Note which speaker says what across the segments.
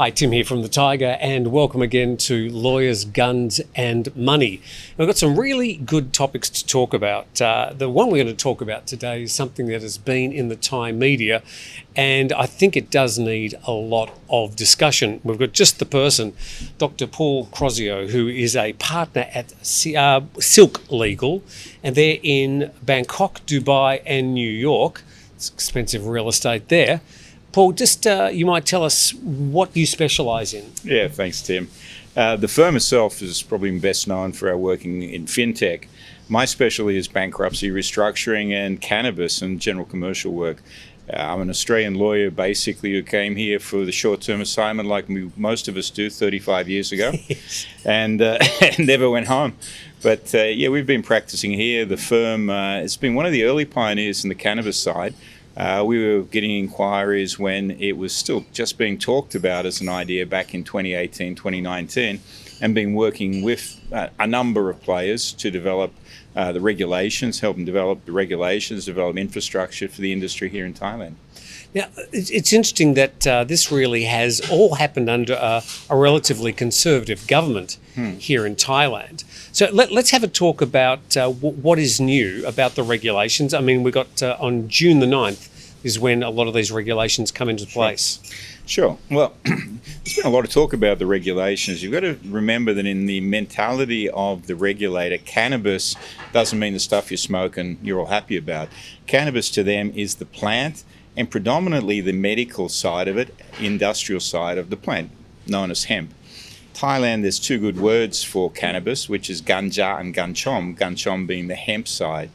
Speaker 1: Hi, Tim here from The Tiger, and welcome again to Lawyers, Guns and Money. We've got some really good topics to talk about. The one we're going to talk about today is something that has been in the Thai media, and I think it does need a lot of discussion. We've got just the person, Dr. Paul Crosio, who is a partner at Silk Legal, and they're in Bangkok, Dubai and New York. It's expensive real estate there. Paul, just you might tell us what you specialise in.
Speaker 2: Yeah, thanks, Tim. The firm itself is probably best known for our working in fintech. My specialty is bankruptcy, restructuring, and cannabis and general commercial work. I'm an Australian lawyer, basically, who came here for the short-term assignment like most of us do 35 years ago, and never went home. But we've been practicing here. The firm has been one of the early pioneers in the cannabis side. We were getting inquiries when it was still just being talked about as an idea back in 2018, 2019, and been working with a number of players to develop the regulations, help them develop the regulations, develop infrastructure for the industry here in Thailand.
Speaker 1: Now, it's interesting that this really has all happened under a relatively conservative government here in Thailand. So let's have a talk about what is new about the regulations. I mean, we got on June the 9th is when a lot of these regulations come into place.
Speaker 2: Sure. Well, there's been a lot of talk about the regulations. You've got to remember that in the mentality of the regulator, cannabis doesn't mean the stuff you smoke and you're all happy about. Cannabis to them is the plant and predominantly the medical side of it, industrial side of the plant, known as hemp. Thailand, there's two good words for cannabis, which is ganja and ganchom, ganchom being the hemp side.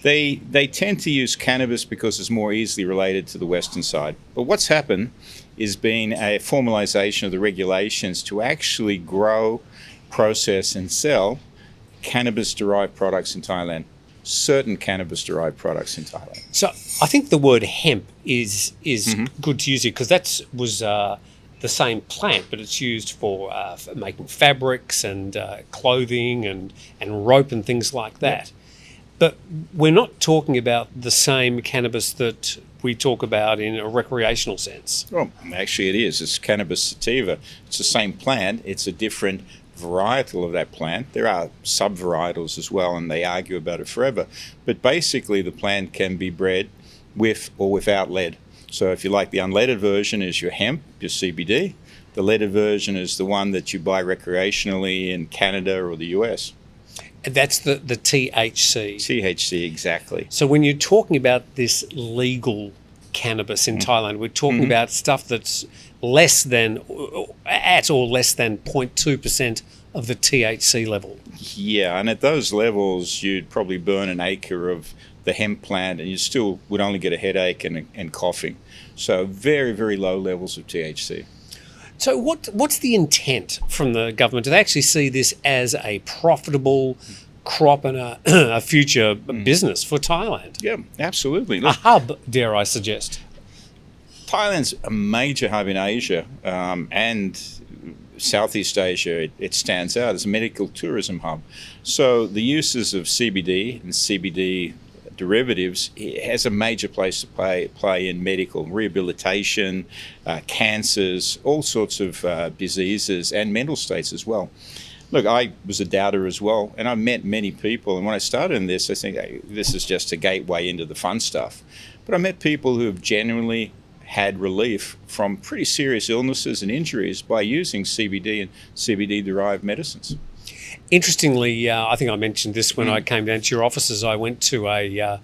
Speaker 2: They tend to use cannabis because it's more easily related to the Western side. But what's happened is been a formalization of the regulations to actually grow, process and sell cannabis-derived products in Thailand. Certain cannabis-derived products in Thailand.
Speaker 1: So I think the word hemp is good to use here because that was the same plant, but it's used for making fabrics and clothing and rope and things like that. Yep. But we're not talking about the same cannabis that we talk about in a recreational sense.
Speaker 2: Well, actually it is. It's cannabis sativa. It's the same plant. It's a different varietal of that plant. There are sub-varietals as well, and they argue about it forever. But basically the plant can be bred with or without lead. So if you like, the unleaded version is your hemp, your CBD. The leaded version is the one that you buy recreationally in Canada or the US.
Speaker 1: And that's the THC.
Speaker 2: THC, exactly.
Speaker 1: So when you're talking about this legal cannabis in Thailand, we're talking about stuff that's less than 0.2% of the THC level.
Speaker 2: Yeah, and at those levels, you'd probably burn an acre of the hemp plant and you still would only get a headache and coughing. So very, very low levels of THC.
Speaker 1: So what's the intent from the government? Do they actually see this as a profitable crop and a future business for Thailand?
Speaker 2: Yeah, absolutely.
Speaker 1: Look, a hub, dare I suggest.
Speaker 2: Thailand's a major hub in Asia and Southeast Asia. It stands out as a medical tourism hub. So the uses of CBD and CBD derivatives, it has a major place to play in medical rehabilitation, cancers, all sorts of diseases and mental states as well. Look, I was a doubter as well, and I met many people, and when I started in this, I think hey, this is just a gateway into the fun stuff. But I met people who have genuinely had relief from pretty serious illnesses and injuries by using CBD and CBD-derived medicines.
Speaker 1: Interestingly, I think I mentioned this when I came down to your offices. I went to a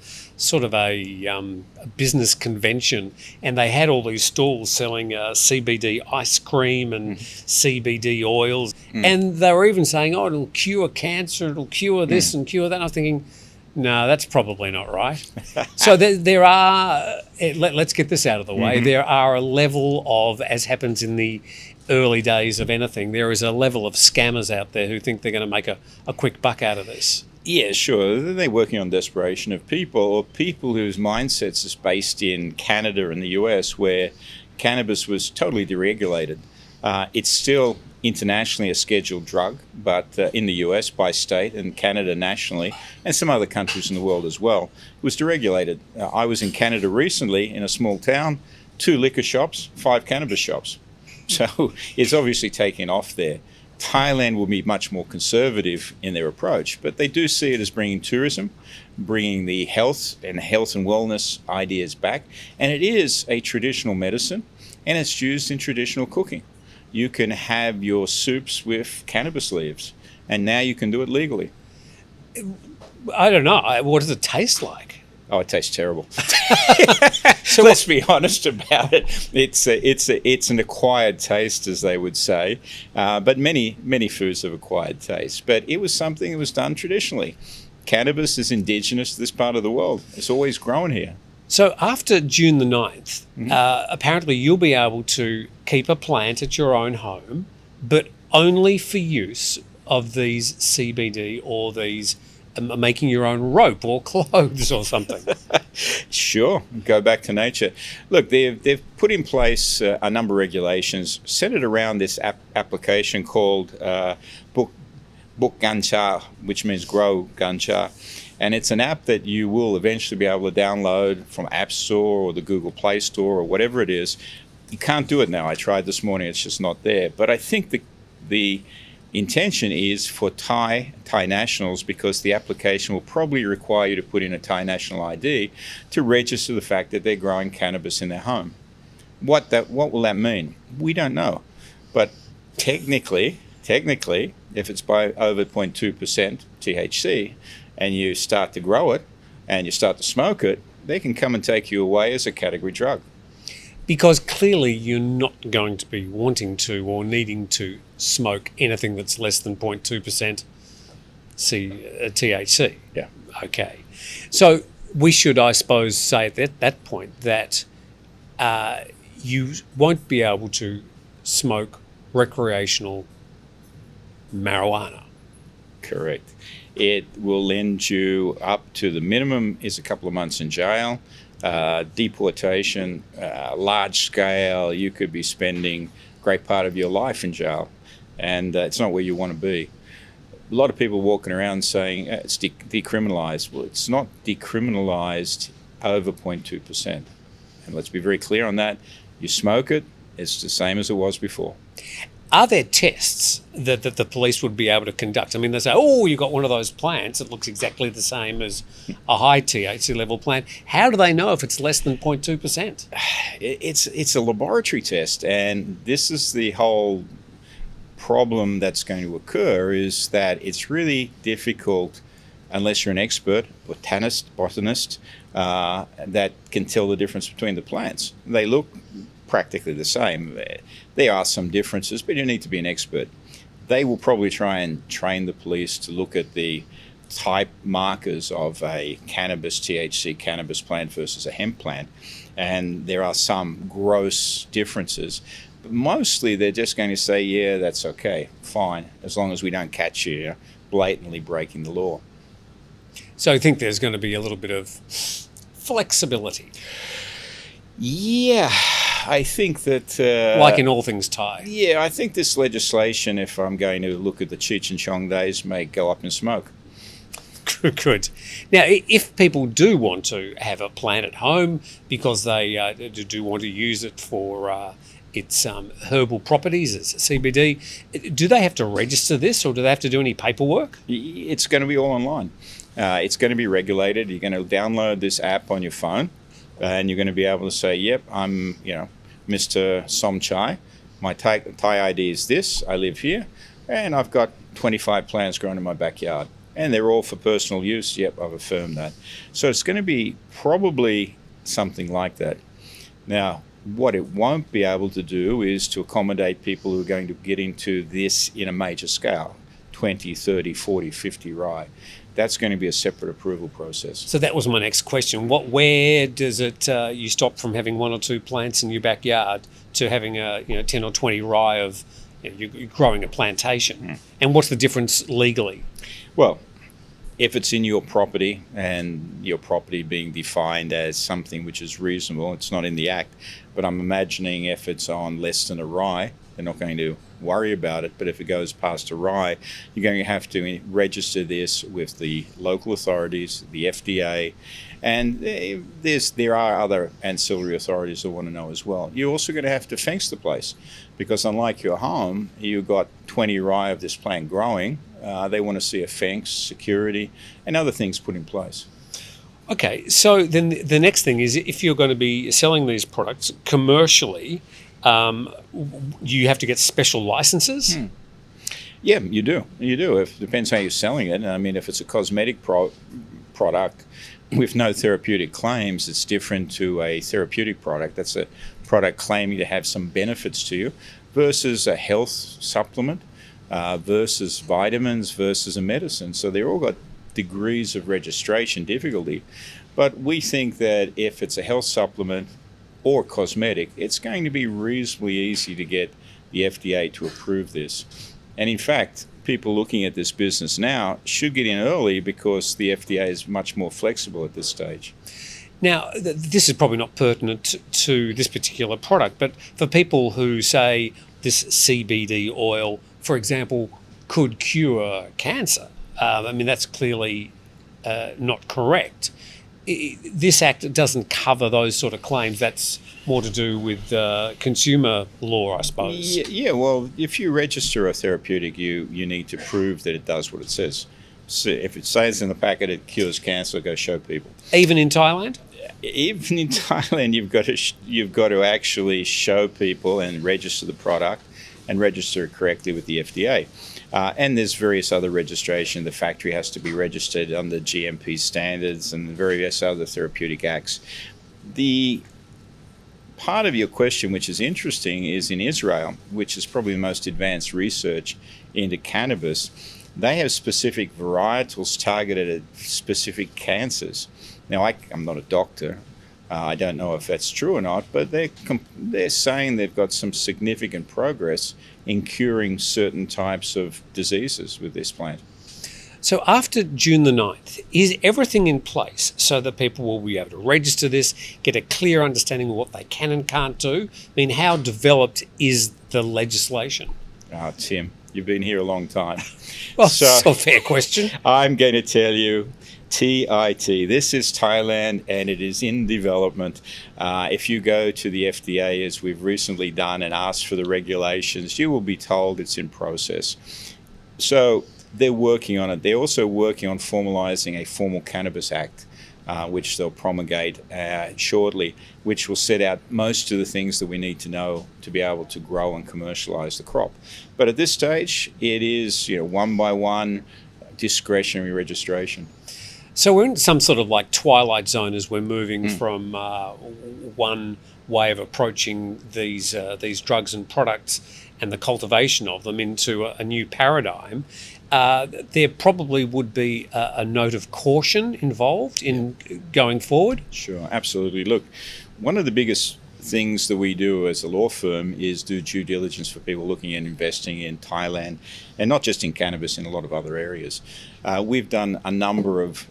Speaker 1: business convention, and they had all these stalls selling CBD ice cream and CBD oils, and they were even saying, "Oh, it'll cure cancer, it'll cure this and cure that." And I was thinking, no, that's probably not right. So there are. Let's get this out of the way. There are a level of, as happens in the early days of anything, there is a level of scammers out there who think they're going to make a quick buck out of this.
Speaker 2: Yeah, sure. They're working on desperation of people, or people whose mindsets is based in Canada and the US, where cannabis was totally deregulated. It's still internationally a scheduled drug, but in the US by state and Canada nationally, and some other countries in the world as well, it was deregulated. I was in Canada recently in a small town, 2 liquor shops, 5 cannabis shops. So it's obviously taken off there. Thailand will be much more conservative in their approach, but they do see it as bringing tourism, bringing the health and wellness ideas back. And it is a traditional medicine, and it's used in traditional cooking. You can have your soups with cannabis leaves, and now you can do it legally.
Speaker 1: I don't know. What does it taste like?
Speaker 2: Oh, it tastes terrible. So let's be honest about it. It's an acquired taste, as they would say, but many foods have acquired taste. But it was something that was done traditionally. Cannabis is indigenous to this part of the world. It's always grown here.
Speaker 1: So after June the 9th, apparently you'll be able to keep a plant at your own home, but only for use of these CBD or these making your own rope or clothes or something.
Speaker 2: Sure, go back to nature. Look, they've put in place a number of regulations centered around this application called Book Gancha, which means grow Gancha. And it's an app that you will eventually be able to download from App Store or the Google Play Store or whatever it is. You can't do it now. I tried this morning, it's just not there. But I think the intention is for Thai nationals, because the application will probably require you to put in a Thai national ID to register the fact that they're growing cannabis in their home. What will that mean? We don't know. But technically, if it's by over 0.2% THC and you start to grow it and you start to smoke it, they can come and take you away as a category drug.
Speaker 1: Because clearly you're not going to be wanting to or needing to smoke anything that's less than 0.2% THC.
Speaker 2: Yeah.
Speaker 1: Okay. So we should, I suppose, say at that point that you won't be able to smoke recreational marijuana.
Speaker 2: Correct. It will lend you up to the minimum is a couple of months in jail. Deportation, large scale, you could be spending a great part of your life in jail, and it's not where you want to be. A lot of people walking around saying it's decriminalised. Well, it's not decriminalised over 0.2%. And let's be very clear on that. You smoke it, it's the same as it was before.
Speaker 1: Are there tests that the police would be able to conduct? I mean, they say, oh, you've got one of those plants. It looks exactly the same as a high THC level plant. How do they know if it's less than 0.2%?
Speaker 2: It's a laboratory test, and this is the whole problem that's going to occur, is that it's really difficult unless you're an expert, botanist, that can tell the difference between the plants. They look practically the same. There are some differences, but you need to be an expert. They will probably try and train the police to look at the type markers of a THC cannabis plant versus a hemp plant, and there are some gross differences. But mostly they're just going to say, yeah, that's okay, fine, as long as we don't catch you blatantly breaking the law.
Speaker 1: So I think there's going to be a little bit of flexibility.
Speaker 2: Yeah, I think that...
Speaker 1: like in all things Thai.
Speaker 2: Yeah, I think this legislation, if I'm going to look at the Cheech and Chong days, may go up in smoke.
Speaker 1: Good. Now, if people do want to have a plant at home because they do want to use it for its herbal properties, its CBD, do they have to register this or do they have to do any paperwork?
Speaker 2: It's going to be all online. It's going to be regulated. You're going to download this app on your phone, and you're going to be able to say, yep, I'm, Mr. Somchai. My Thai ID is this. I live here, and I've got 25 plants growing in my backyard, and they're all for personal use. Yep, I've affirmed that. So it's going to be probably something like that. Now, what it won't be able to do is to accommodate people who are going to get into this in a major scale, 20, 30, 40, 50 rye. That's going to be a separate approval process.
Speaker 1: So that was my next question. Where does it you stop from having one or two plants in your backyard to having a 10 or 20 rye of you're growing a plantation? And what's the difference legally?
Speaker 2: Well, if it's in your property and your property being defined as something which is reasonable, it's not in the Act, but I'm imagining if it's on less than a rye, they're not going to worry about it. But if it goes past a rye, you're going to have to register this with the local authorities, the FDA, and there are other ancillary authorities that want to know as well. You're also going to have to fence the place, because unlike your home, you've got 20 rye of this plant growing. They want to see a fence, security, and other things put in place.
Speaker 1: Okay, so then the next thing is, if you're going to be selling these products commercially, you have to get special licenses?
Speaker 2: Yeah, you do. You do. It depends how you're selling it. I mean, if it's a cosmetic product with no therapeutic claims, it's different to a therapeutic product. That's a product claiming to have some benefits to you, versus a health supplement, versus vitamins, versus a medicine. So they're all got degrees of registration difficulty. But we think that if it's a health supplement or cosmetic, it's going to be reasonably easy to get the FDA to approve this. And in fact, people looking at this business now should get in early, because the FDA is much more flexible at this stage.
Speaker 1: Now, this is probably not pertinent to this particular product, but for people who say this CBD oil, for example, could cure cancer, I mean, that's clearly not correct. This act doesn't cover those sort of claims. That's more to do with consumer law, I suppose.
Speaker 2: Yeah, well, if you register a therapeutic, you need to prove that it does what it says. So if it says in the packet it cures cancer, go show people.
Speaker 1: Even in Thailand?
Speaker 2: Even in Thailand, you've got to actually show people and register the product, and register it correctly with the FDA. And there's various other registration. The factory has to be registered under GMP standards and various other therapeutic acts. The part of your question, which is interesting, is in Israel, which is probably the most advanced research into cannabis. They have specific varietals targeted at specific cancers. Now, I'm not a doctor. I don't know if that's true or not, but they're saying they've got some significant progress in curing certain types of diseases with this plant.
Speaker 1: So after June the 9th, is everything in place so that people will be able to register this, get a clear understanding of what they can and can't do? I mean, how developed is the legislation?
Speaker 2: Tim, you've been here a long time.
Speaker 1: Well, that's a fair question.
Speaker 2: I'm going to tell you, TIT. This is Thailand, and it is in development. If you go to the FDA, as we've recently done, and ask for the regulations, you will be told it's in process. So they're working on it. They're also working on formalising a formal Cannabis Act, which they'll promulgate shortly, which will set out most of the things that we need to know to be able to grow and commercialise the crop. But at this stage, it is one by one discretionary registration.
Speaker 1: So we're in some sort of like twilight zone as we're moving from one way of approaching these drugs and products and the cultivation of them into a new paradigm. There probably would be a note of caution involved in going forward.
Speaker 2: Sure, absolutely. Look, one of the biggest things that we do as a law firm is do due diligence for people looking at investing in Thailand, and not just in cannabis, in a lot of other areas. We've done a number of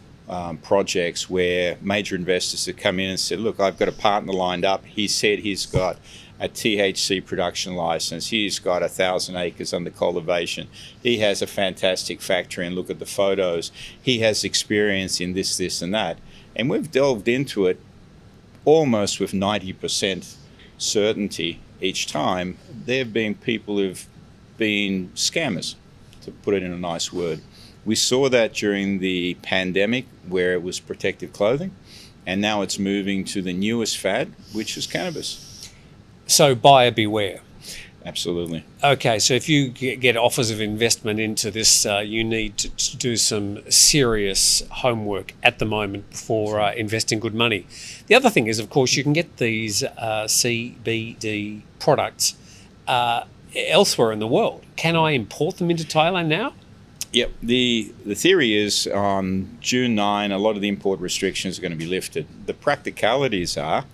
Speaker 2: projects where major investors have come in and said, look, I've got a partner lined up. He said he's got a THC production license. He's got 1,000 acres under cultivation. He has a fantastic factory, and look at the photos. He has experience in this, this, and that. And we've delved into it almost with 90% certainty each time. There have been people who've been scammers, to put it in a nice word. We saw that during the pandemic, where it was protective clothing, and now it's moving to the newest fad, which is cannabis.
Speaker 1: So buyer beware.
Speaker 2: Absolutely.
Speaker 1: Okay, so if you get offers of investment into this, you need to do some serious homework at the moment before investing good money. The other thing is, of course, you can get these CBD products elsewhere in the world. Can I import them into Thailand now?
Speaker 2: Yep. The theory is on June 9, a lot of the import restrictions are going to be lifted. The practicalities are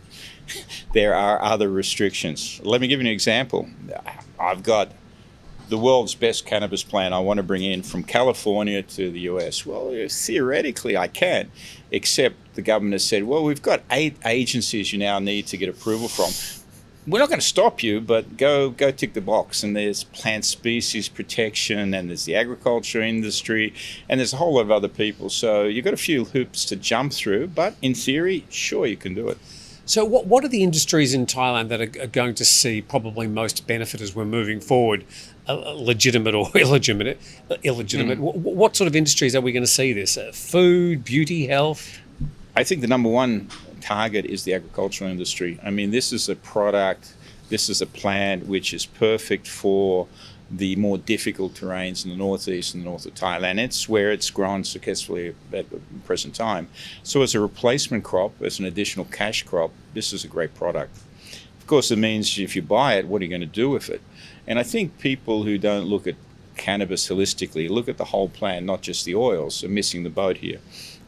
Speaker 2: there are other restrictions. Let me give you an example. I've got the world's best cannabis plant I want to bring in from California to the US. Well, theoretically I can, except the government has said, well, we've got 8 agencies you now need to get approval from. we're not going to stop you, but go tick the box. And there's plant species protection, and there's the agriculture industry, and there's a whole lot of other people. So you've got a few hoops to jump through, but in theory, sure, you can do it.
Speaker 1: So what are the industries in Thailand that are going to see probably most benefit as we're moving forward, legitimate or illegitimate? What sort of industries are we going to see this? Food, beauty, health?
Speaker 2: I think the number one target is the agricultural industry. I mean, this is a product, this is a plant which is perfect for the more difficult terrains in the northeast and the north of Thailand. It's where it's grown successfully at the present time. So as a replacement crop, as an additional cash crop, this is a great product. Of course, it means if you buy it, what are you going to do with it? And I think people who don't look at cannabis holistically, look at the whole plant, not just the oils, are missing the boat here.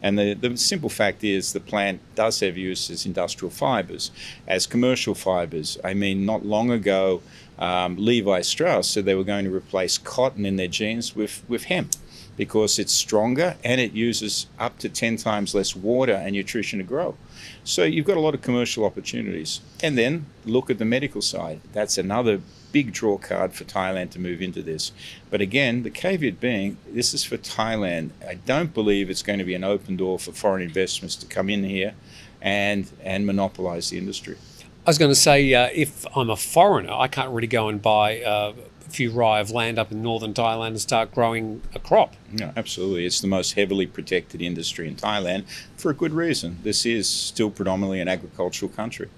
Speaker 2: And the simple fact is the plant does have use as industrial fibres, as commercial fibres. I mean, not long ago, Levi Strauss said they were going to replace cotton in their jeans with hemp because it's stronger and it uses up to 10 times less water and nutrition to grow. So you've got a lot of commercial opportunities. And then look at the medical side. That's another big draw card for Thailand to move into this. But again, the caveat being, this is for Thailand. I don't believe it's going to be an open door for foreign investments to come in here and monopolise the industry.
Speaker 1: I was going to say, if I'm a foreigner, I can't really go and buy a few rai of land up in northern Thailand and start growing a crop.
Speaker 2: No, absolutely. It's the most heavily protected industry in Thailand for a good reason. This is still predominantly an agricultural country.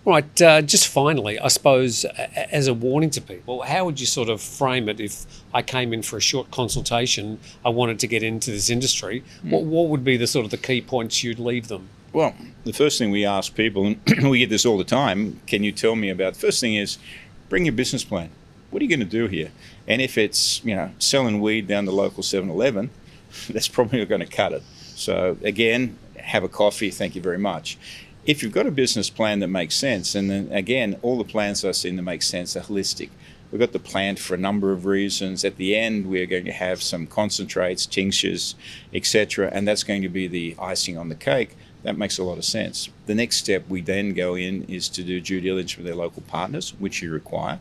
Speaker 1: Right, just finally, I suppose, as a warning to people, how would you sort of frame it if I came in for a short consultation, I wanted to get into this industry? What would be the sort of the key points you'd leave them?
Speaker 2: Well, the first thing we ask people, and we get this all the time, can you tell me about, the first thing is bring your business plan. What are you going to do here? And if it's, selling weed down the local 7-Eleven, that's probably not going to cut it. So again, have a coffee, thank you very much. If you've got a business plan that makes sense, and then again, all the plans I've seen that make sense are holistic. We've got the plant for a number of reasons. At the end, we're going to have some concentrates, tinctures, etc., and that's going to be the icing on the cake. That makes a lot of sense. The next step we then go in is to do due diligence with their local partners, which you require,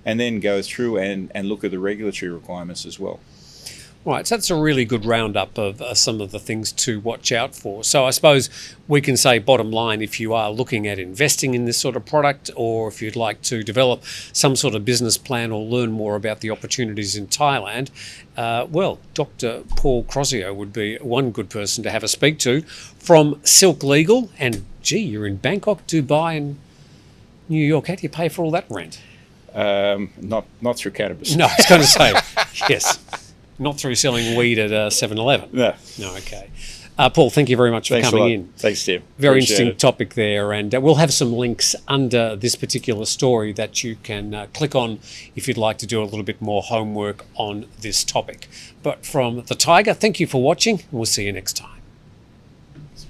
Speaker 2: and then go through and look at the regulatory requirements as well.
Speaker 1: Right, so that's a really good roundup of some of the things to watch out for. So I suppose we can say bottom line, if you are looking at investing in this sort of product, or if you'd like to develop some sort of business plan or learn more about the opportunities in Thailand, well, Dr. Paul Crosio would be one good person to have a speak to from Silk Legal. And gee, you're in Bangkok, Dubai and New York. How do you pay for all that rent?
Speaker 2: Not through cannabis.
Speaker 1: No, I was going to say, yes. Not through selling weed at 7-Eleven.
Speaker 2: No.
Speaker 1: No, okay. Paul, thank you very much for coming in.
Speaker 2: Thanks, Tim.
Speaker 1: Very
Speaker 2: Appreciate
Speaker 1: interesting
Speaker 2: it.
Speaker 1: topic there. And we'll have some links under this particular story that you can click on if you'd like to do a little bit more homework on this topic. But from The Tiger, thank you for watching, and we'll see you next time.